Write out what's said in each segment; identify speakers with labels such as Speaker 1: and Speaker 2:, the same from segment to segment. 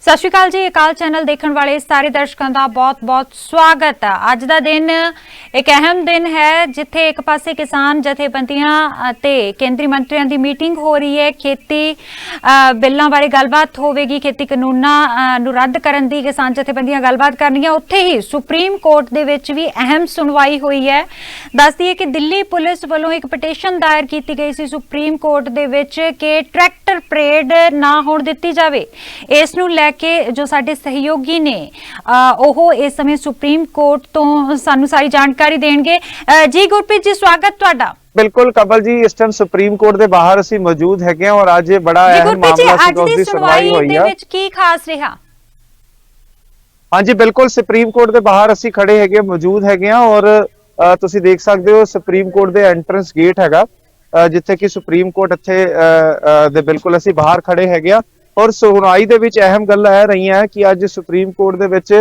Speaker 1: सत श्री अकाल जी। अकाल चैनल देखने वाले सारे दर्शकों का बहुत बहुत स्वागत है। अज का दिन एक अहम दिन है जिथे एक पासे किसान जथेबंदियां ते केंद्रीय मंत्रियों की मीटिंग हो रही है। खेती बिलों बारे गलबात होगी, खेती कानूनां नूं रद्द करन दी किसान जथेबंदियां गलबात करनियां। उत्थे ही सुप्रीम कोर्ट दे विच भी अहम सुनवाई हुई है। दस दईए कि दिल्ली पुलिस वालों एक पटिशन दायर की गई सी सुप्रीम कोर्ट दे विच कि ट्रैक्टर परेड ना होण दित्ती जावे। इस नूं लै के जो साडे सहयोगी ने ओह इस समय सुप्रीम कोर्ट तो सानू सारी जानकारी देंगे। जी गुरप्रीत जी, स्वागत तुहाडा।
Speaker 2: बिल्कुल कबल जी, इस टाइम सुप्रीम कोर्ट के बाहर असीं मौजूद हैगे और अज बड़ा अहम मामला सी उसदी सुनवाई होई है।
Speaker 1: विच की खास रहा?
Speaker 2: हाँ जी बिल्कुल, सुप्रीम कोर्ट के बाहर असीं खड़े हैगे मौजूद हैगे और तुसीं देख सकते हो सुप्रीम कोर्ट के एंट्रेंस गेट हैगा जिथे कि सुप्रीम कोर्ट इत्थे दे बिल्कुल असीं बाहर खड़े हैगे और सुनवाई दे विच अहम गल्लां रह रही हैं कि अज सुप्रीम कोर्ट दे विच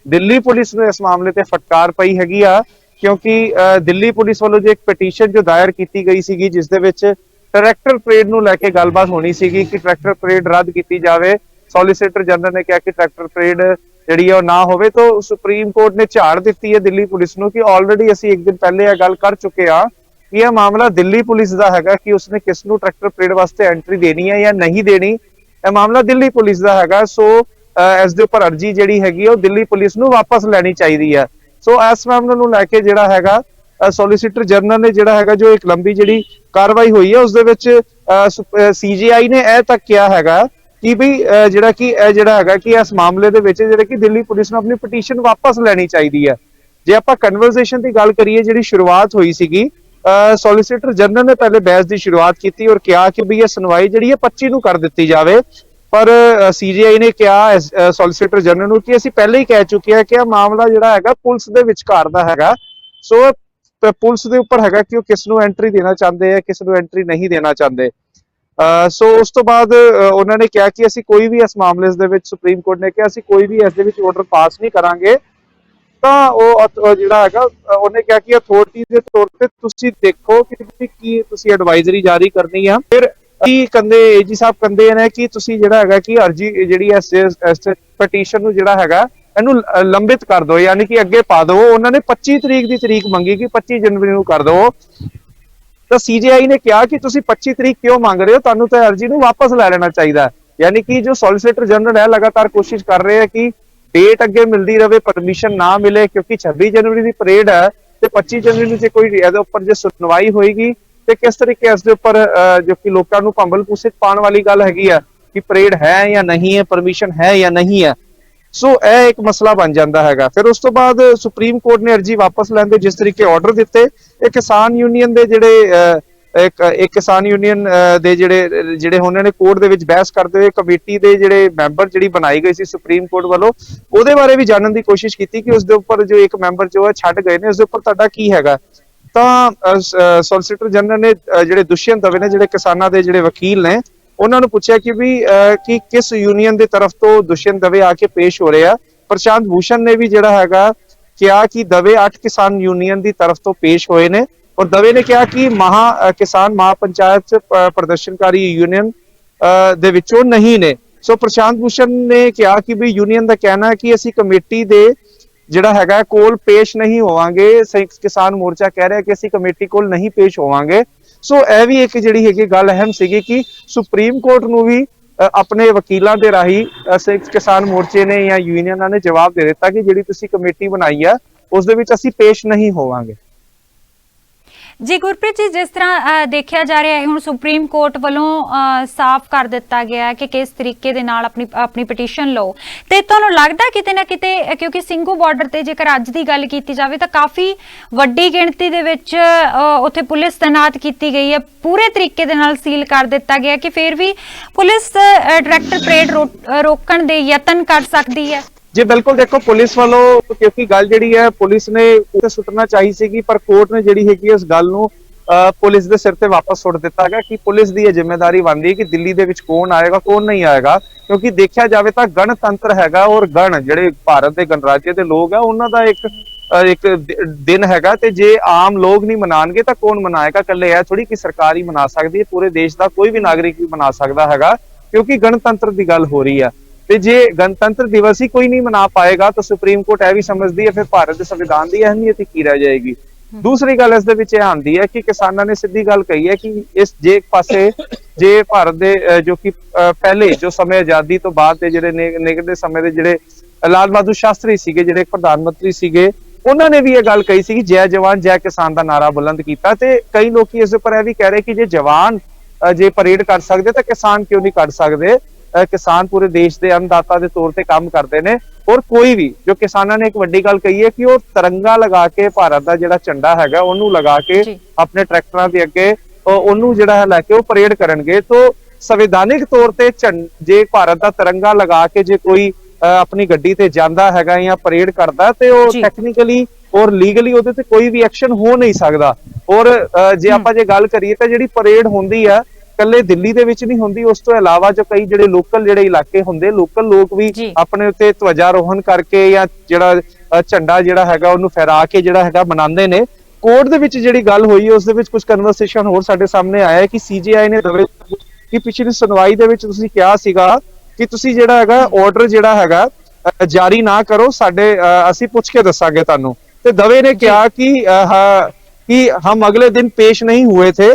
Speaker 2: दिल्ली पुलिस ने इस मामले ते फटकार पई हैगी आ, क्योंकि दिल्ली पुलिस वालों जो एक पटिशन जो दायर की गई सी जिस दे विच ट्रैक्टर परेड नूं लैके गलबात होनी सी कि ट्रैक्टर परेड रद्द की जाए। सॉलीसिटर जनरल ने कहा कि ट्रैक्टर परेड जिहड़ी है ना होवे, तो सुप्रीम कोर्ट ने झाड़ दी है दिल्ली पुलिस नूं कि ऑलरेडी असीं एक दिन पहले यह गल कर चुके हैं कि यह मामला दिल्ली पुलिस का हैगा कि उसने किस नूं ट्रैक्टर परेड वास्ते एंट्री देनी है या नहीं देनी। मामला दिल्ली पुलिस का हैगा। सो इस दे उपर अर्जी जिहड़ी हैगी ओ दिल्ली पुलिस नूं वापस लैनी चाहिदी है। सो इस मामले नूं लैके जिहड़ा हैगा सॉलीसिटर जनरल ने जिहड़ा हैगा जो एक लंबी जिहड़ी कार्रवाई हुई है उस दे विच सीजीआई ने यह तक किया हैगा कि भी जिहड़ा कि जिहड़ा हैगा कि इस मामले दे विच जिहड़ा कि दिल्ली पुलिस नूं अपनी पटिशन वापस लैनी चाहिदी है। जे आपां कन्वर्सेशन की गल करिए, जिहड़ी शुरुआत हुई सीगी सॉलीसिटर जनरल ने पहले बहस की शुरुआत की और कहा कि भी यह सुनवाई जी 25 नूं कर दी जाए, पर सीजीआई ने कहा सॉलीसिटर जनरल नूं कि असीं पहले ही कह चुके हैं कि यह मामला जिहड़ा हैगा पुलिस दे विचकार दा हैगा। सो पुलिस दे उपर हैगा कि किस नूं एंट्री देना चाहते हैं, किस नूं एंट्री नहीं देना चाहते। सो उस तो बाद उन्होंने कहा कि असीं कोई भी इस मामले दे विच सुप्रीम कोर्ट ने कहा असीं कोई भी इस दे विच ऑर्डर पास नहीं करांगे। उन्हें क्या कि अथॉरिटी के तौर पे तुसी देखो कि तुसी एडवाइजरी जारी करनी है। फिर कंदे एजी साहब कंदे ने कि तुसी जिहड़ा हैगा कि अर्जी जिहड़ी इस पटिशन नूं जिहड़ा हैगा इहनूं लंबित कर दो, यानी कि अगे पा दो। उन्होंने 25 तरीक की तरीक मंगी कि 25 जनवरी नूं कर दो। तो सीजीआई ने कहा कि तुसी 25 तरीक क्यों मांग रहे हो, तुहानूं तो अर्जी नूं वापस लै लेना चाहिए। यानी कि जो सॉलीसिटर जनरल है लगातार कोशिश कर रहे हैं कि डेट अगे मिलती रहे, परमिशन ना मिले, क्योंकि 26 जनवरी की परेड है तो 25 जनवरी से कोई उपर जो सुनवाई होएगी तो किस तरीके इसके उपर जो कि लोगों को भंबल भूसे पाने वाली गल हैगी है कि परेड है या नहीं है, परमिशन है या नहीं है। सो यह एक मसला बन जाता है। फिर उस तो बाद सुप्रीम कोर्ट ने अर्जी वापस लैंदे जिस तरीके ऑर्डर दिते, किसान यूनियन के जिहड़े एक किसान यूनियन दे जिहड़े उन्होंने कोर्ट दे विच बहस करते हुए कमेटी के जिहड़े मैंबर जिहड़ी बनाई गई सी सुप्रीम कोर्ट वालों उहदे बारे भी जानने की कोशिश की कि उसके उपर जो एक मैंबर जो है छड्ड गए ने, उसके उपर तुहाडा की हैगा। तां सॉलीसिटर जनरल ने जिहड़े दुष्यंत दवे ने जिहड़े किसानां दे जिहड़े वकील ने उन्होंने पूछा कि भी कि किस यूनियन की तरफ तो दुष्यंत दवे आके पेश हो रहे हैं। प्रशांत भूषण ने भी जिहड़ा हैगा कहा कि दवे 8 किसान यूनियन की तरफ तो पेश होए ने और दवे ने कहा कि किसान महापंचायत प्रदर्शनकारी यूनियन दे विचों नहीं ने। सो प्रशांत भूषण ने कहा कि भी यूनियन का कहना है कि असी कमेटी दे जिहड़ा हैगा कोल पेश नहीं होवांगे। संयुक्त किसान मोर्चा कह रहा है कि असी कमेटी कोल नहीं पेश होवांगे। सो यह भी एक जिहड़ी हैगी गल अहम सीगी कि सुप्रीम कोर्ट नूं भी अपने वकीलों के राही संयुक्त किसान मोर्चे ने या यूनियन ने जवाब दे दिता कि जिहड़ी तुसीं कमेटी बनाई है उस दे विच असीं पेश नहीं होवांगे।
Speaker 1: जी गुरप्रीत जी, जिस तरह देखा जा रहा है हुण सुप्रीम कोर्ट वालों साफ कर दिता गया कि किस तरीके दे नाल अपनी अपनी पटिशन लो, तो तुहानूं लगदा किते ना किते क्योंकि सिंघू बॉर्डर ते जेकर अज दी गल कीती जावे तां काफ़ी वड्डी गिणती दे विच उत्थे पुलिस तैनात की गई है, पूरे तरीके दे नाल सील कर दिता गया कि फिर भी पुलिस ट्रैक्टर परेड रोकण दे यतन कर सकती है।
Speaker 2: जी बिल्कुल, देखो पुलिस वालों क्योंकि गल जी है पुलिस ने उसे सुटना चाहिए सी, पर कोर्ट ने जी है इस गल नूं पुलिस के सिर ते वापस सुट दिता गया कि पुलिस की यह जिम्मेदारी बनती है कि दिल्ली दे विच कौन आएगा कौन नहीं आएगा। क्योंकि देखा जाए तो गणतंत्र हैगा और गण जिहड़े भारत के गणराज्य के लोग है उन्हां दा एक दिन हैगा, ते जे आम लोग नहीं मनाणगे तो कौन मनाएगा। कल्ले यह थोड़ी कि सरकार ही मना सकती है, पूरे देश का कोई भी नागरिक भी मना सकता हैगा क्योंकि गणतंत्र की गल हो रही है। ਤੇ ਜੇ ਗਣਤੰਤਰ ਦਿਵਸ ਹੀ ਕੋਈ ਨਹੀਂ ਮਨਾ ਪਾਏਗਾ ਤਾਂ ਸੁਪਰੀਮ ਕੋਰਟ ਇਹ ਵੀ ਸਮਝਦੀ ਹੈ ਫਿਰ ਭਾਰਤ ਦੇ ਸੰਵਿਧਾਨ ਦੀ ਅਹਿਮੀਅਤ ਕੀ ਰਹਿ ਜਾਏਗੀ। ਦੂਸਰੀ ਗੱਲ ਇਸ ਦੇ ਵਿੱਚ ਇਹ ਆਉਂਦੀ ਹੈ ਕਿ ਕਿਸਾਨਾਂ ਨੇ ਸਿੱਧੀ ਗੱਲ ਕਹੀ ਹੈ ਕਿ ਇਸ ਜੇ ਇੱਕ ਪਾਸੇ ਜੇ ਭਾਰਤ ਦੇ ਜੋ ਕਿ ਪਹਿਲੇ ਜੋ ਸਮੇਂ ਆਜ਼ਾਦੀ ਤੋਂ ਬਾਅਦ ਦੇ ਜਿਹੜੇ ਨਿਗੜ ਦੇ ਸਮੇਂ ਦੇ ਜਿਹੜੇ ਲਾਲ ਬਹਾਦੁਰ ਸ਼ਾਸਤਰੀ ਸੀਗੇ, ਜਿਹੜੇ ਪ੍ਰਧਾਨ ਮੰਤਰੀ ਸੀਗੇ, ਉਹਨਾਂ ਨੇ ਵੀ ਇਹ ਗੱਲ ਕਹੀ ਸੀ ਕਿ ਜੈ ਜਵਾਨ ਜੈ ਕਿਸਾਨ ਦਾ ਨਾਰਾ ਬੁਲੰਦ ਕੀਤਾ। ਤੇ ਕਈ ਲੋਕੀ ਇਸ ਉੱਪਰ ਇਹ ਵੀ ਕਹਿ ਰਹੇ ਕਿ ਜੇ ਜਵਾਨ ਜੇ ਪਰੇਡ ਕਰ ਸਕਦੇ ਤਾਂ ਕਿਸਾਨ ਕਿਉਂ ਨਹੀਂ ਕਰ ਸਕਦੇ। ਕਿਸਾਨ ਪੂਰੇ ਦੇਸ਼ ਦੇ ਅੰਨਦਾਤਾ ਦੇ ਤੌਰ ਤੇ ਕੰਮ ਕਰਦੇ ਨੇ। ਔਰ ਕੋਈ ਵੀ ਜੋ ਕਿਸਾਨਾਂ ਨੇ ਇੱਕ ਵੱਡੀ ਗੱਲ ਕਹੀ ਹੈ ਕਿ ਉਹ ਤਿਰੰਗਾ ਲਗਾ ਕੇ ਭਾਰਤ ਦਾ ਜਿਹੜਾ ਝੰਡਾ ਹੈਗਾ ਉਹਨੂੰ ਲਗਾ ਕੇ ਆਪਣੇ ਟਰੈਕਟਰਾਂ ਦੇ ਅੱਗੇ ਉਹਨੂੰ ਜਿਹੜਾ ਹੈ ਲੈ ਕੇ ਉਹ ਪਰੇਡ ਕਰਨਗੇ। तो संविधानिक तौर ਤੇ ਜੇ ਭਾਰਤ ਦਾ ਤਿਰੰਗਾ ਲਗਾ ਕੇ ਜੇ ਕੋਈ ਆਪਣੀ ਗੱਡੀ ਤੇ ਜਾਂਦਾ ਹੈਗਾ ਜਾਂ ਪਰੇਡ ਕਰਦਾ ਤੇ ਉਹ ਟੈਕਨੀਕਲੀ ਔਰ ਲੀਗਲੀ ਉਹਦੇ ਤੇ ਕੋਈ ਵੀ ਐਕਸ਼ਨ ਹੋ ਨਹੀਂ ਸਕਦਾ। ਔਰ ਜੇ ਆਪਾਂ ਜੇ ਗੱਲ ਕਰੀਏ ਤਾਂ ਜਿਹੜੀ ਪਰੇਡ ਹੁੰਦੀ ਆ ਕੱਲੇ ਦਿੱਲੀ ਦੇ ਵਿੱਚ ਨਹੀਂ ਹੁੰਦੀ, ਉਸ ਤੋਂ ਇਲਾਵਾ ਜੋ ਕਈ ਜਿਹੜੇ ਲੋਕਲ ਜਿਹੜੇ ਇਲਾਕੇ ਹੁੰਦੇ ਲੋਕਲ ਲੋਕ ਵੀ ਆਪਣੇ ਉੱਤੇ ਧਵਜਾਰੋਹਣ ਕਰਕੇ ਜਾਂ ਜਿਹੜਾ ਝੰਡਾ ਜਿਹੜਾ ਹੈਗਾ ਉਹਨੂੰ ਫਹਿਰਾ ਕੇ ਜਿਹੜਾ ਹੈਗਾ ਮਨਾਉਂਦੇ ਨੇ। ਕੋਰਟ ਦੇ ਵਿੱਚ ਜਿਹੜੀ ਗੱਲ ਹੋਈ ਉਸ ਦੇ ਵਿੱਚ ਕੁਝ ਕਨਵਰਸੇਸ਼ਨ ਹੋਰ ਸਾਡੇ ਸਾਹਮਣੇ ਆਇਆ ਹੈ ਕਿ ਸੀਜੀਆਈ ਨੇ ਕਿ ਪਿਛਲੀ ਸੁਣਵਾਈ ਦੇ ਵਿੱਚ ਤੁਸੀਂ ਕਿਹਾ ਸੀਗਾ ਕਿ ਤੁਸੀਂ ਜਿਹੜਾ ਹੈਗਾ ਆਰਡਰ ਜਿਹੜਾ ਹੈਗਾ ਜਾਰੀ ਨਾ ਕਰੋ, ਸਾਡੇ ਅਸੀਂ ਪੁੱਛ ਕੇ ਦੱਸਾਂਗੇ ਤੁਹਾਨੂੰ। ਤੇ ਦਵੇ ਨੇ ਕਿਹਾ कि हम अगले दिन पेश नहीं हुए थे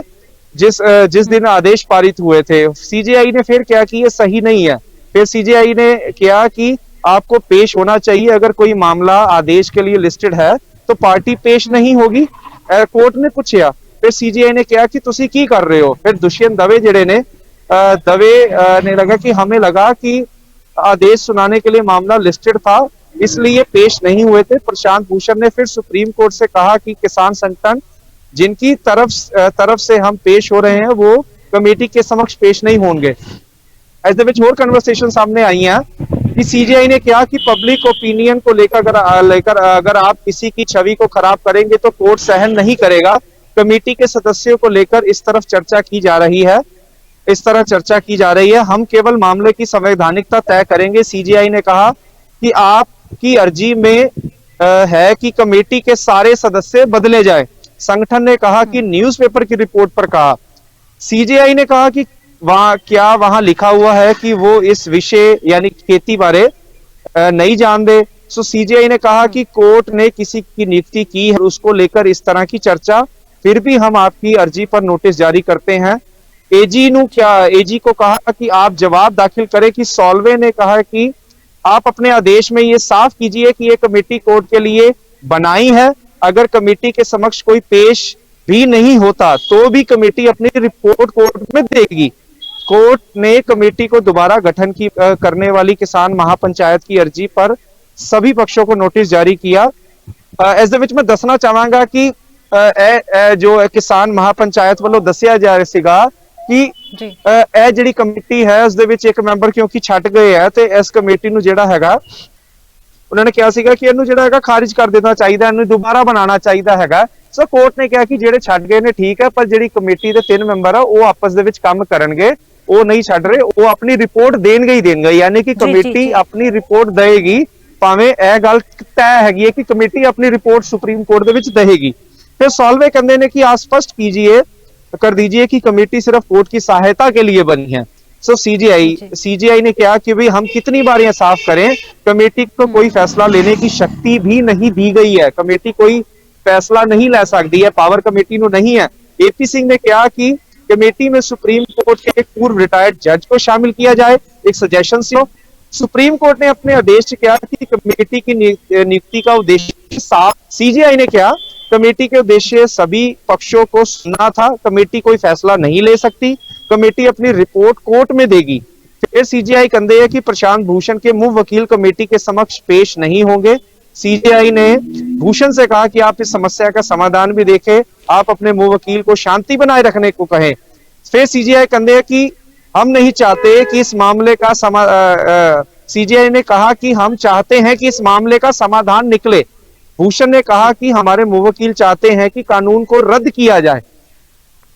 Speaker 2: जिस दिन आदेश पारित हुए थे। सीजेआई ने फिर क्या कि ये सही नहीं है। फिर सीजेआई ने किया कि आपको पेश होना चाहिए, अगर कोई मामला आदेश के लिए लिस्टेड है तो पार्टी पेश नहीं होगी। कोर्ट ने पूछा, फिर सीजेआई ने कहा कि तुसी की कर रहे हो। फिर दुष्यंत दवे जड़े ने लगा कि हमें लगा कि आदेश सुनाने के लिए मामला लिस्टेड था इसलिए पेश नहीं हुए थे। प्रशांत भूषण ने फिर सुप्रीम कोर्ट से कहा कि किसान संगठन जिनकी तरफ से हम पेश हो रहे हैं वो कमेटी के समक्ष पेश नहीं होंगे। इस दे विच होर कन्वर्सेशन सामने आई हैं कि सीजीआई ने कहा कि पब्लिक ओपिनियन को लेकर अगर आप किसी की छवि को खराब करेंगे तो कोर्ट सहन नहीं करेगा। कमेटी के सदस्यों को लेकर इस तरह चर्चा की जा रही है, हम केवल मामले की संवैधानिकता तय करेंगे। सीजीआई ने कहा कि आपकी अर्जी में है कि कमेटी के सारे सदस्य बदले जाए। संगठन ने कहा कि न्यूज़पेपर की रिपोर्ट पर कहा। सीजीआई ने कहा कि वहां लिखा हुआ है कि वो इस विषय यानी खेती बारे नहीं जानते। सो सीजीआई ने कहा कि कोर्ट ने किसी की नियुक्ति की है, उसको लेकर इस तरह की चर्चा, फिर भी हम आपकी अर्जी पर नोटिस जारी करते हैं। एजी को कहा कि आप जवाब दाखिल करें कि सॉल्वे ने कहा कि आप अपने आदेश में ये साफ कीजिए कि ये कमेटी कोर्ट के लिए बनाई है, अगर कमेटी के समक्ष कोई पेश भी नहीं होता तो भी कमेटी अपनी रिपोर्ट कोर्ट में देगी। कोर्ट ने कमेटी को दोबारा गठन करने वाली किसान महापंचायत की अर्जी पर सभी पक्षों को नोटिस जारी किया। इस दे विच मैं दसना चाहांगा कि जो किसान महापंचायत वालों दसिया जा रहा सीगा कि ਇਹ ਜਿਹੜੀ ਕਮੇਟੀ ਹੈ ਉਸ ਦੇ ਵਿੱਚ ਇੱਕ ਮੈਂਬਰ ਕਿਉਂਕਿ ਛੱਡ ਗਏ ਹੈ ਤੇ ਇਸ ਕਮੇਟੀ ਨੂੰ ਜਿਹੜਾ ਹੈਗਾ ਉਹਨਾਂ ਨੇ ਕਿਹਾ ਸੀਗਾ ਕਿ ਇਹਨੂੰ ਜਿਹੜਾ ਹੈਗਾ ਖਾਰਿਜ ਕਰ ਦੇਣਾ ਚਾਹੀਦਾ, ਇਹਨੂੰ ਦੁਬਾਰਾ ਬਣਾਉਣਾ ਚਾਹੀਦਾ ਹੈਗਾ। ਸੋ ਕੋਰਟ ਨੇ ਕਿਹਾ ਕਿ ਜਿਹੜੇ ਛੱਡ ਗਏ ਨੇ ਠੀਕ ਹੈ, ਪਰ ਜਿਹੜੀ ਕਮੇਟੀ ਦੇ 3 ਮੈਂਬਰ ਆ ਉਹ ਆਪਸ ਦੇ ਵਿੱਚ ਕੰਮ ਕਰਨਗੇ, ਉਹ ਨਹੀਂ ਛੱਡ ਰਹੇ, ਉਹ ਆਪਣੀ ਰਿਪੋਰਟ ਦੇਣਗੇ ਹੀ ਦੇਣਗੇ, ਯਾਨੀ ਕਿ ਕਮੇਟੀ ਆਪਣੀ ਰਿਪੋर्ट ਦੇਗੀ, ਭਾਵੇਂ ਇਹ ਗੱਲ ਤੈਅ ਹੈਗੀ ਹੈ ਕਿ ਕਮੇਟੀ ਆਪਣੀ ਰਿਪੋर्ट सुप्रीम कोर्ट ਦੇ ਵਿੱਚ ਦੇਗੀ। फिर सॉल्वे कहते हैं कि आप स्पष्ट कर दीजिए कि कमेटी सिर्फ कोर्ट की सहायता के लिए बनी है। सो सीजीआई ने कहा कि भाई हम कितनी बार यह साफ करें, कमेटी को कोई फैसला लेने की शक्ति भी नहीं दी गई है, कमेटी कोई फैसला नहीं ले सकती है, पावर कमेटी को नहीं है। एपी सिंह ने कहा कि कमेटी में सुप्रीम कोर्ट के एक पूर्व रिटायर्ड जज को शामिल किया जाए, एक सजेशन से। सुप्रीम कोर्ट ने अपने आदेश किया कि कमेटी की नियुक्ति का उद्देश्य साफ। सीजीआई ने कहा कमेटी के उद्देश्य सभी पक्षों को सुनना था, कमेटी कोई फैसला नहीं ले सकती, कमेटी अपनी रिपोर्ट कोर्ट में देगी। फिर सीजीआई कहते हैं कि प्रशांत भूषण के मुंह वकील कमेटी के समक्ष पेश नहीं होंगे। सीजीआई ने भूषण से कहा कि आप इस समस्या का समाधान भी देखें, आप अपने मुंह वकील को शांति बनाए रखने को कहें। फिर सीजीआई कहते हैं कि हम नहीं चाहते कि इस मामले का सीजीआई ने कहा कि हम चाहते हैं कि इस मामले का समाधान निकले। भूषण ने कहा कि हमारे मुवक्किल चाहते हैं कि कानून को रद्द किया जाए।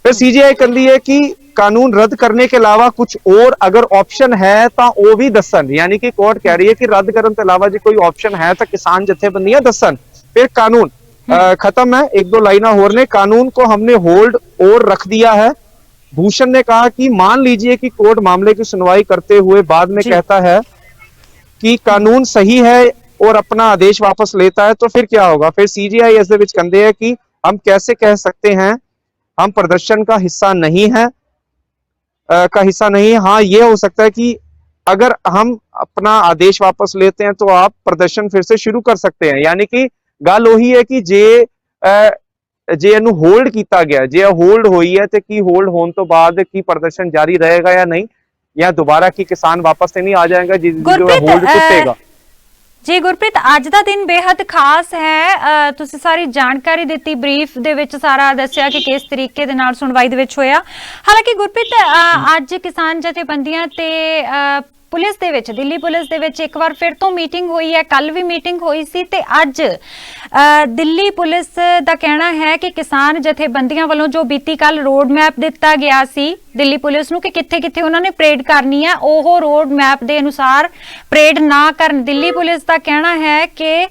Speaker 2: फिर सीजीआई कहती है कि कानून रद्द करने के अलावा कुछ और अगर ऑप्शन है तो वो भी दसन, यानी कि कोर्ट कह रही है कि रद्द करने के अलावा जो कोई ऑप्शन है तो किसान जथेबंदियां दसन। फिर कानून खत्म है, 1-2 लाइना और ने कानून को हमने होल्ड और रख दिया है। भूषण ने कहा कि मान लीजिए कि कोर्ट मामले की सुनवाई करते हुए बाद में कहता है कि कानून सही है और अपना आदेश वापस लेता है तो फिर क्या होगा? फिर सीजीआई इस दे विच कहंदे हैं कि हम कैसे कह सकते हैं हम प्रदर्शन का हिस्सा नहीं है, हाँ ये हो सकता है कि अगर हम अपना आदेश वापस लेते हैं तो आप प्रदर्शन फिर से शुरू कर सकते हैं। यानी कि गल ਉਹੀ है कि ਜੇ ਇਹਨੂੰ ਹੋਲਡ ਕੀਤਾ ਗਿਆ, ਜੇ ਹੋਲਡ ਹੋਈ ਹੈ ਤੇ ਕੀ ਹੋਲਡ ਹੋਣ ਤੋਂ ਬਾਅਦ ਕੀ ਪ੍ਰਦਰਸ਼ਨ ਜਾਰੀ ਰਹੇਗਾ ਜਾਂ ਨਹੀਂ, ਜਾਂ ਦੁਬਾਰਾ ਕੀ ਕਿਸਾਨ ਵਾਪਸ ਤੇ ਨਹੀਂ ਆ ਜਾਏਗਾ ਜੋ ਹੋਲਡ ਟੁੱਟੇਗਾ।
Speaker 1: ਜੀ ਗੁਰਪ੍ਰੀਤ, ਅੱਜ ਦਾ ਦਿਨ ਬੇहद ਖਾਸ ਹੈ। ਤੁਸੀਂ ਸਾਰੀ ਜਾਣਕਾਰੀ ਦਿੱਤੀ, ਬਰੀਫ ਦੇ ਵਿੱਚ ਸਾਰਾ ਦੱਸਿਆ ਕਿ ਕਿਸ ਤਰੀਕੇ ਦੇ ਨਾਲ ਸੁਣਵਾਈ ਦੇ ਵਿੱਚ ਹੋਇਆ। ਹਾਲਾਂਕਿ ਗੁਰਪ੍ਰੀਤ, ਅੱਜ ਕਿਸਾਨ ਜਥੇਬੰਦੀਆਂ ਤੇ ਪੁਲਿਸ ਦੇ ਵਿੱਚ, ਦਿੱਲੀ ਪੁਲਿਸ ਦੇ ਵਿੱਚ ਇੱਕ ਵਾਰ ਫਿਰ ਤੋਂ ਮੀਟਿੰਗ ਹੋਈ ਹੈ। ਕੱਲ ਵੀ ਮੀਟਿੰਗ ਹੋਈ ਸੀ ਤੇ ਅੱਜ ਦਿੱਲੀ ਪੁਲਿਸ ਦਾ ਕਹਿਣਾ ਹੈ ਕਿ ਕਿਸਾਨ ਜਥੇਬੰਦੀਆਂ ਵੱਲੋਂ ਜੋ ਬੀਤੀ ਕੱਲ ਰੋਡ ਮੈਪ ਦਿੱਤਾ ਗਿਆ ਸੀ ਦਿੱਲੀ ਪੁਲਿਸ ਨੂੰ ਕਿ ਕਿੱਥੇ ਕਿੱਥੇ ਉਹਨਾਂ ਨੇ ਪਰੇਡ ਕਰਨੀ ਹੈ, ਉਹ ਰੋਡ ਮੈਪ ਦੇ ਅਨੁਸਾਰ ਪਰੇਡ ਨਾ ਕਰਨ। ਦਿੱਲੀ ਪੁਲਿਸ ਦਾ ਕਹਿਣਾ ਹੈ ਕਿ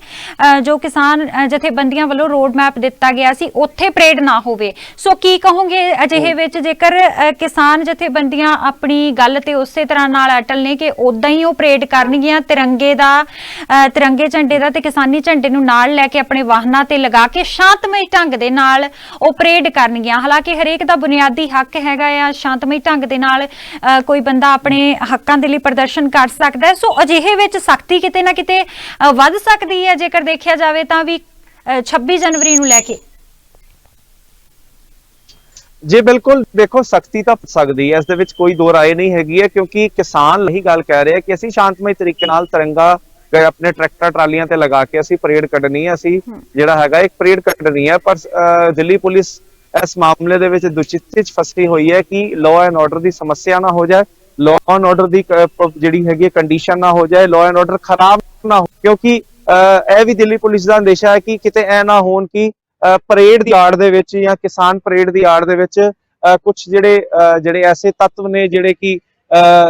Speaker 1: ਜੋ ਕਿਸਾਨ ਜਥੇਬੰਦੀਆਂ ਵੱਲੋਂ ਰੋਡ ਮੈਪ ਦਿੱਤਾ ਗਿਆ ਸੀ ਉੱਥੇ ਪਰੇਡ ਨਾ ਹੋਵੇ। ਸੋ ਕੀ ਕਹੋਗੇ ਅਜਿਹੇ ਵਿੱਚ, ਜੇਕਰ ਕਿਸਾਨ ਜਥੇਬੰਦੀਆਂ ਆਪਣੀ ਗੱਲ ਤੇ ਉਸੇ ਤਰ੍ਹਾਂ ਨਾਲ ਅਟਲ ਨੇ ਕਿ ਉਦਾਂ ਹੀ ਉਹ ਪਰੇਡ ਕਰਨਗੀਆਂ, ਤਿਰੰਗੇ ਝੰਡੇ ਦਾ ਤੇ ਕਿਸਾਨੀ ਝੰਡੇ ਨੂੰ ਨਾਲ ਲੈ ਕੇ ਆਪਣੇ ਵਾਹਨਾਂ ਤੇ ਲਗਾ ਕੇ ਸ਼ਾਂਤਮਈ ਢੰਗ ਦੇ ਨਾਲ ਉਹ ਪਰੇਡ ਕਰਨਗੀਆਂ। ਹਾਲਾਂਕਿ ਹਰੇਕ ਦਾ ਬੁਨਿਆਦੀ ਹੱਕ ਹੈਗਾ ਆ ਸ਼ਾਂਤਮਈ ਢੰਗ ਦੇ ਨਾਲ ਕੋਈ ਬੰਦਾ ਆਪਣੇ ਹੱਕਾਂ ਦੇ ਲਈ ਪ੍ਰਦਰਸ਼ਨ ਕਰ ਸਕਦਾ ਹੈ। ਸੋ ਅਜਿਹੇ ਵਿੱਚ ਸਖਤੀ ਕਿਤੇ ਨਾ ਕਿਤੇ ਵੱਧ ਸਕਦੀ ਹੈ ਜੇਕਰ ਦੇਖਿਆ ਜਾਵੇ ਤਾਂ ਵੀ 26 ਜਨਵਰੀ ਨੂੰ ਲੈ ਕੇ।
Speaker 2: जी बिल्कुल, देखो सख्ती तो सकती है, इस दे विच कोई दो राय नहीं हैगी है, क्योंकि किसान यही गल कह रहे हैं कि असीं शांतमई तरीके नाल तिरंगा अपने ट्रैक्टर ट्रालियां ते लगा के असीं परेड कढनी है, असीं जिहड़ा हैगा एक परेड कढनी है। पर दिल्ली पुलिस इस मामले दे विच दुचित च फसी हुई है कि लॉ एंड ऑर्डर की समस्या ना हो जाए, लॉ एंड ऑर्डर की जिहड़ी हैगी कंडीशन ना हो जाए, लॉ एंड ऑर्डर खराब ना हो। क्योंकि यह भी दिल्ली पुलिस का अंदेशा है कि किते ऐ ना होण कि परेड की आड़ दे विच या किसान परेड की आड़ दे विच कुछ ਜਿਹੜੇ ऐसे तत्व ने ਜਿਹੜੇ कि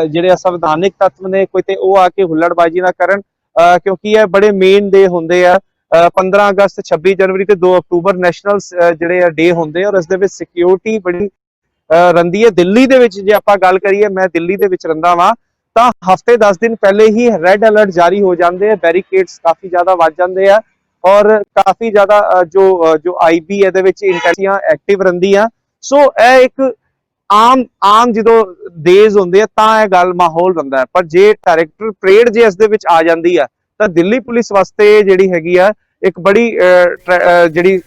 Speaker 2: ਜਿਹੜੇ असंवैधानिक तत्व ने कोई ते ਉਹ आके हुल्लड़बाजी ना करन, क्योंकि ये बड़े मेन डे होंदे आ। 15 अगस्त 26 जनवरी ते 2 अक्टूबर नैशनल ਜਿਹੜੇ डे होंदे और इस दे विच सिक्योरिटी बड़ी रंदी है। दिल्ली दे विच जे आपां गल करिए, मैं दिल्ली दे विच रंदा वां तां हफ्ते 10 दिन पहले ही रेड अलर्ट जारी हो जाते हैं, बैरीकेड्स काफी ज्यादा वध जाते हैं और काफी ज्यादा जो आईबी इंटेंसियां एक्टिव रहिंदियां। सो यह एक आम जो डेज होंदे आ तां यह गल माहौल बनता है। पर जे डायरैक्टर परेड जे इस दे विच आ जाती है तो दिल्ली पुलिस वास्ते जिहड़ी हैगी आ एक बड़ी जिहड़ी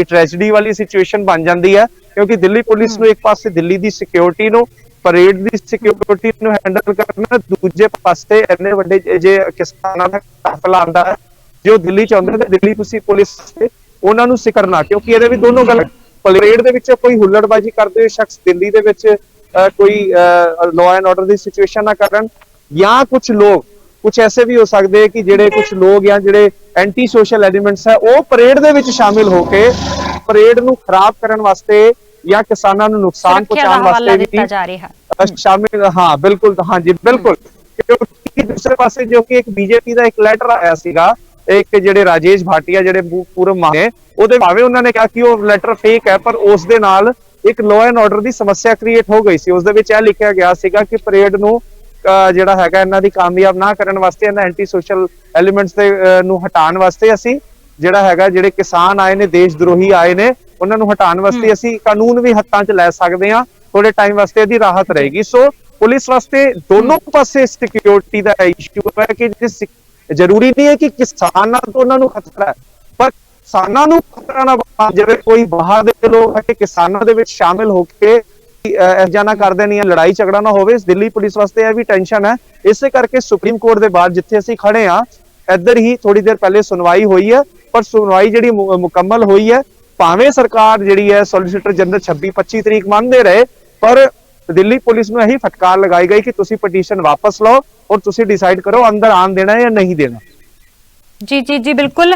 Speaker 2: ट्रैजेडी वाली सिचुएशन बन जाती है, क्योंकि दिल्ली पुलिस नूं एक पासे दिल्ली की सिक्योरिटी नूं परेड की सिक्योरिटी नूं हैंडल करना, दूजे पासे इन्ने वड्डे जे किसानां दा काफिला आंदा है जो दिल्ली च आउंदा ते दिल्ली पुलिस उन्हां नूं सिकरना, क्योंकि इहदे विच दोनों गल परेड दे विच कोई हुल्लड़बाजी करदे होए शख्स दिल्ली दे विच कोई लॉ एंड ऑर्डर की सिचुएशन ना करन, या कुछ लोग कुछ ऐसे भी हो सकते हैं कि जेडे कुछ लोग या जेडे एंटी सोशल एलिमेंट्स है वो परेड दे विच शामिल होके परेड नूं खराब करन वास्ते या किसानां नूं नुकसान पहुंचाउण वास्ते भी शामिल। हाँ बिल्कुल, हाँ जी बिल्कुल। क्योंकि दूसरे पासे जो कि एक बीजेपी का एक लैटर आया सीगा, एक जेडे राजेश भाटिया जेडे पूर्व माने ਉਹਦੇ ਭਾਵੇਂ ਉਹਨਾਂ ਨੇ ਕਿਹਾ ਕਿ ਉਹ ਲੈਟਰ ਫੇਕ ਹੈ, ਪਰ ਉਸ ਦੇ ਨਾਲ ਇੱਕ ਲਾਅ ਐਂਡ ਆਰਡਰ ਦੀ ਸਮੱਸਿਆ ਕ੍ਰੀਏਟ ਹੋ ਗਈ ਸੀ। ਉਸ ਦੇ ਵਿੱਚ ਇਹ ਲਿਖਿਆ ਗਿਆ ਸੀਗਾ ਕਿ ਪਰੇਡ ਨੂੰ ਜਿਹੜਾ ਹੈਗਾ ਇਹਨਾਂ ਦੀ ਕਾਮਯਾਬ ਨਾ ਕਰਨ ਵਾਸਤੇ, ਇਹਨਾਂ ਐਂਟੀ ਸੋਸ਼ਲ ਐਲੀਮੈਂਟਸ ਦੇ ਨੂੰ ਹਟਾਉਣ ਵਾਸਤੇ ਅਸੀਂ ਜਿਹੜਾ ਹੈਗਾ ਜਿਹੜੇ ਕਿਸਾਨ ਆਏ ਨੇ, ਦੇਸ਼ ਦਰੋਹੀ ਆਏ ਨੇ, ਉਹਨਾਂ ਨੂੰ ਹਟਾਉਣ ਵਾਸਤੇ ਅਸੀਂ ਕਾਨੂੰਨ ਵੀ ਹੱਥਾਂ 'ਚ ਲੈ ਸਕਦੇ ਹਾਂ, ਥੋੜੇ ਟਾਈਮ ਵਾਸਤੇ ਇਹਦੀ ਰਾਹਤ ਰਹੇਗੀ। ਸੋ ਪੁਲਿਸ ਵਾਸਤੇ ਦੋਨੋਂ ਪਾਸੇ ਸਿਕਿਉਰਿਟੀ ਦਾ ਇਸ਼ੂ ਹੈ ਕਿ ਜ਼ਰੂਰੀ ਨਹੀਂ ਹੈ ਕਿ ਕਿਸਾਨਾਂ ਤੋਂ ਉਹਨਾਂ ਨੂੰ ਖਤਰਾ ਹੈ, ਪਰ ਕਿਸਾਨਾਂ ਨੂੰ ਖਤਰਾ ਨਾ ਬਣ ਜਾਵੇ, ਕੋਈ ਬਾਹਰ ਦੇ ਲੋਕ ਹੈ ਕਿ ਕਿਸਾਨਾਂ ਦੇ ਵਿੱਚ ਸ਼ਾਮਿਲ ਹੋ ਕੇ ਜਾਣਾ ਕਰਦੇ ਨਹੀਂ, ਲੜਾਈ ਝਗੜਾ ਨਾ ਹੋਵੇ। ਦਿੱਲੀ ਪੁਲਿਸ ਵਾਸਤੇ ਇਹ ਵੀ ਟੈਨਸ਼ਨ ਹੈ। ਇਸੇ ਕਰਕੇ ਸੁਪਰੀਮ ਕੋਰਟ ਦੇ ਬਾਹਰ ਜਿੱਥੇ ਅਸੀਂ ਖੜੇ ਆ, ਇੱਧਰ ਹੀ ਥੋੜੀ ਦੇਰ ਪਹਿਲੇ ਸੁਣਵਾਈ ਹੋਈ ਹੈ, ਪਰ ਸੁਣਵਾਈ ਜਿਹੜੀ ਮੁਕੰਮਲ ਹੋਈ ਹੈ, ਭਾਵੇਂ ਸਰਕਾਰ ਜਿਹੜੀ ਹੈ ਸੋਲਿਸਿਟਰ ਜਨਰਲ 26-25 ਤਰੀਕ ਮੰਨਦੇ ਰਹੇ, ਪਰ ਦਿੱਲੀ ਪੁਲਿਸ ਨੂੰ ਇਹੀ ਫਟਕਾਰ ਲਗਾਈ ਗਈ ਕਿ ਤੁਸੀਂ ਪਟੀਸ਼ਨ ਵਾਪਸ ਲਓ ਔਰ ਤੁਸੀਂ ਡਿਸਾਈਡ ਕਰੋ ਅੰਦਰ ਆਉਣ ਦੇਣਾ ਜਾਂ ਨਹੀਂ ਦੇਣਾ।
Speaker 1: जी जी जी बिल्कुल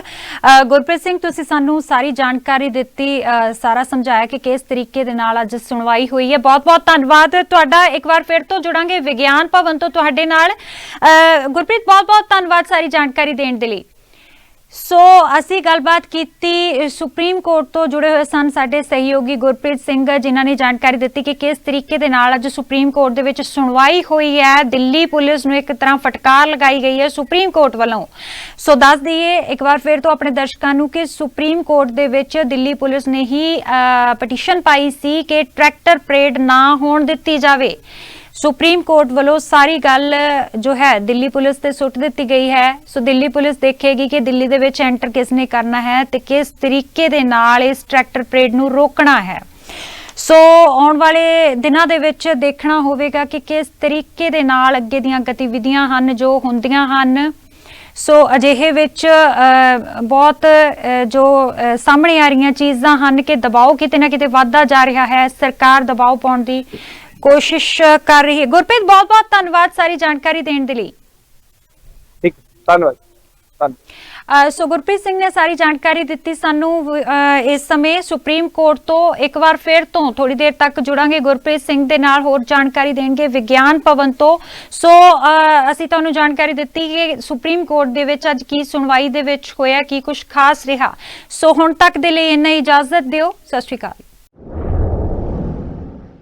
Speaker 1: गुरप्रीत सिंह, तुसी सानू सारी जानकारी दित्ती, सारा समझाया कि किस तरीके दे नाल अज सुनवाई हुई है। बहुत बहुत धन्यवाद तुहाडा। एक बार फिर तो जुड़ांगे विज्ञान भवन तो तुहाडे नाल। गुरप्रीत बहुत बहुत धन्यवाद सारी जानकारी देण दे लई। ਸੋ ਅਸੀਂ ਗੱਲਬਾਤ ਕੀਤੀ ਸੁਪਰੀਮ ਕੋਰਟ ਤੋਂ ਜੁੜੇ ਹੋਏ ਸਨ ਸਾਡੇ ਸਹਿਯੋਗੀ ਗੁਰਪ੍ਰੀਤ ਸਿੰਘ, ਜਿਨ੍ਹਾਂ ਨੇ ਜਾਣਕਾਰੀ ਦਿੱਤੀ ਕਿ ਕਿਸ ਤਰੀਕੇ ਦੇ ਨਾਲ ਅੱਜ ਸੁਪਰੀਮ ਕੋਰਟ ਦੇ ਵਿੱਚ ਸੁਣਵਾਈ ਹੋਈ ਹੈ। ਦਿੱਲੀ ਪੁਲਿਸ ਨੂੰ ਇੱਕ ਤਰ੍ਹਾਂ ਫਟਕਾਰ ਲਗਾਈ ਗਈ ਹੈ ਸੁਪਰੀਮ ਕੋਰਟ ਵੱਲੋਂ। ਸੋ ਦੱਸ ਦਈਏ ਇੱਕ ਵਾਰ ਫਿਰ ਤੋਂ ਆਪਣੇ ਦਰਸ਼ਕਾਂ ਨੂੰ ਕਿ ਸੁਪਰੀਮ ਕੋਰਟ ਦੇ ਵਿੱਚ ਦਿੱਲੀ ਪੁਲਿਸ ਨੇ ਹੀ ਪਟੀਸ਼ਨ ਪਾਈ ਸੀ ਕਿ ਟਰੈਕਟਰ ਪਰੇਡ ਨਾ ਹੋਣ ਦਿੱਤੀ ਜਾਵੇ। ਸੁਪਰੀਮ ਕੋਰਟ ਵੱਲੋਂ ਸਾਰੀ ਗੱਲ ਜੋ ਹੈ ਦਿੱਲੀ ਪੁਲਿਸ ਤੇ ਸੁੱਟ ਦਿੱਤੀ ਗਈ ਹੈ। ਸੋ ਦਿੱਲੀ ਪੁਲਿਸ ਦੇਖੇਗੀ ਕਿ ਦਿੱਲੀ ਦੇ ਵਿੱਚ ਐਂਟਰ ਕਿਸ ਨੇ ਕਰਨਾ ਹੈ ਤੇ ਕਿਸ ਤਰੀਕੇ ਦੇ ਨਾਲ ਇਸ ਟਰੈਕਟਰ ਪਰੇਡ ਨੂੰ ਰੋਕਣਾ ਹੈ। ਸੋ ਆਉਣ ਵਾਲੇ ਦਿਨਾਂ ਦੇ ਵਿੱਚ ਦੇਖਣਾ ਹੋਵੇਗਾ ਕਿ ਕਿਸ ਤਰੀਕੇ ਦੇ ਨਾਲ ਅੱਗੇ ਦੀਆਂ ਗਤੀਵਿਧੀਆਂ ਹਨ ਜੋ ਹੁੰਦੀਆਂ ਹਨ। ਸੋ ਅਜਿਹੇ ਵਿੱਚ ਬਹੁਤ ਜੋ ਸਾਹਮਣੇ ਆ ਰਹੀਆਂ ਚੀਜ਼ਾਂ ਹਨ ਕਿ ਦਬਾਅ ਕਿਤੇ ਨਾ ਕਿਤੇ ਵੱਧਦਾ ਜਾ ਰਿਹਾ ਹੈ। ਸਰਕਾਰ ਦਬਾਅ ਪਾਉਣ ਦੀ ਕੋਸ਼ਿਸ਼ ਕਰ ਰਹੀ ਹੈ। ਗੁਰਪ੍ਰੀਤ, ਬਹੁਤ ਬਹੁਤ ਧੰਨਵਾਦ ਸਾਰੀ ਜਾਣਕਾਰੀ ਦੇਣ ਦੇ ਲਈ।
Speaker 2: ਠੀਕ, ਧੰਨਵਾਦ।
Speaker 1: ਸੋ ਗੁਰਪ੍ਰੀਤ ਸਿੰਘ ਨੇ ਸਾਰੀ ਜਾਣਕਾਰੀ ਦਿੱਤੀ ਸਾਨੂੰ। ਇਸ ਸਮੇਂ ਸੁਪਰੀਮ ਕੋਰਟ ਤੋਂ ਇੱਕ ਵਾਰ ਫਿਰ ਤੋਂ ਥੋੜੀ ਦੇਰ ਤੱਕ ਜੁੜਾਂਗੇ ਗੁਰਪ੍ਰੀਤ ਸਿੰਘ ਦੇ ਨਾਲ, ਹੋਰ ਜਾਣਕਾਰੀ ਦੇਣਗੇ ਵਿਗਿਆਨ ਭਵਨ ਤੋਂ। ਸੋ ਅਸੀਂ ਤੁਹਾਨੂੰ ਜਾਣਕਾਰੀ ਦਿੱਤੀ ਕਿ ਸੁਪਰੀਮ ਕੋਰਟ ਦੇ ਵਿੱਚ ਅੱਜ ਕੀ ਸੁਣਵਾਈ ਦੇ ਵਿੱਚ ਹੋਇਆ, ਕੀ ਕੁਝ ਖਾਸ ਰਿਹਾ। ਸੋ ਹੁਣ ਤੱਕ ਦੇ ਲਈ ਇੰਨਾ ਇਜਾਜ਼ਤ ਦਿਓ। ਸਤਿ ਸ਼੍ਰੀ ਅਕਾਲ।